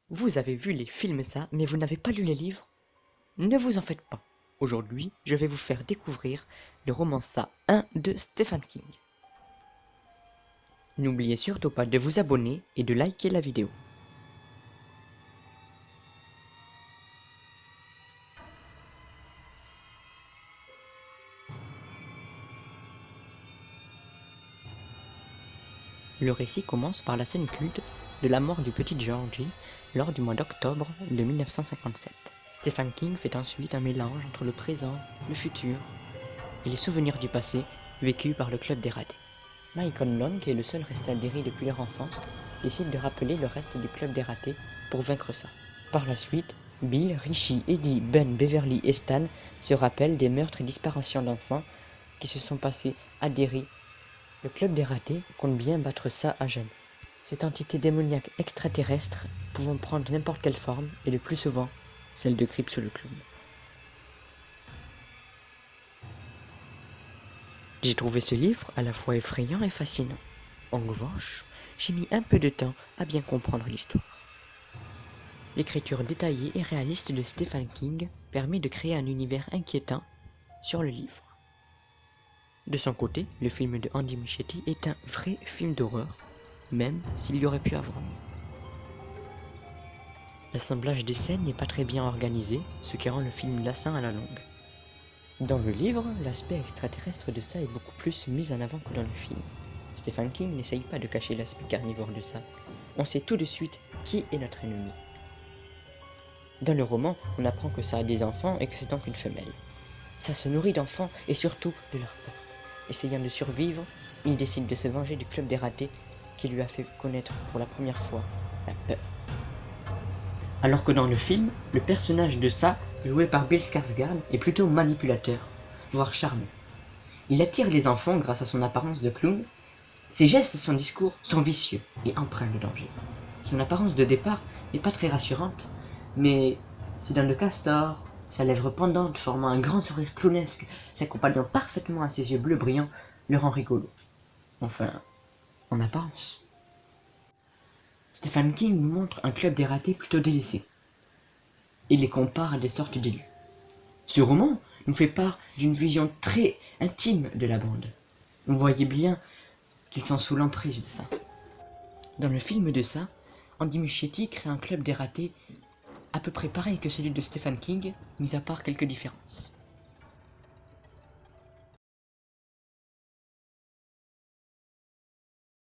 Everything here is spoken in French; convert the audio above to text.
Vous avez vu les films ça, mais vous n'avez pas lu les livres? Ne vous en faites pas. Aujourd'hui, je vais vous faire découvrir le roman Ça 1 de Stephen King. N'oubliez surtout pas de vous abonner et de liker la vidéo. Le récit commence par la scène culte de la mort du petit Georgie lors du mois d'octobre de 1957. Stephen King fait ensuite un mélange entre le présent, le futur et les souvenirs du passé vécus par le club des ratés. Mike Conlon, qui est le seul resté adhéré depuis leur enfance, décide de rappeler le reste du club des ratés pour vaincre ça. Par la suite, Bill, Richie, Eddie, Ben, Beverly et Stan se rappellent des meurtres et disparitions d'enfants qui se sont passés à Derry. Le club des ratés compte bien battre ça à jamais. Cette entité démoniaque extraterrestre pouvant prendre n'importe quelle forme, et le plus souvent, celle de Crips le clown. J'ai trouvé ce livre à la fois effrayant et fascinant. En revanche, j'ai mis un peu de temps à bien comprendre l'histoire. L'écriture détaillée et réaliste de Stephen King permet de créer un univers inquiétant sur le livre. De son côté, le film de Andy Muschietti est un vrai film d'horreur, même s'il y aurait pu avoir mieux. L'assemblage des scènes n'est pas très bien organisé, ce qui rend le film lassant à la longue. Dans le livre, l'aspect extraterrestre de ça est beaucoup plus mis en avant que dans le film. Stephen King n'essaye pas de cacher l'aspect carnivore de ça. On sait tout de suite qui est notre ennemi. Dans le roman, on apprend que ça a des enfants et que c'est donc une femelle. Ça se nourrit d'enfants et surtout de leur peur. Essayant de survivre, il décide de se venger du club des ratés qui lui a fait connaître pour la première fois la peur. Alors que dans le film, le personnage de ça, joué par Bill Skarsgård, est plutôt manipulateur, voire charmant. Il attire les enfants grâce à son apparence de clown. Ses gestes et son discours sont vicieux et empreints de danger. Son apparence de départ n'est pas très rassurante, mais ses dents de castor, sa lèvre pendante formant un grand sourire clownesque, s'accompagnant parfaitement à ses yeux bleus brillants, le rend rigolo. Enfin, en apparence. Stephen King nous montre un club des ratés plutôt délaissé. Il les compare à des sortes d'élus. Ce roman nous fait part d'une vision très intime de la bande. On voyait bien qu'ils sont sous l'emprise de ça. Dans le film de ça, Andy Muschietti crée un club des ratés à peu près pareil que celui de Stephen King, mis à part quelques différences.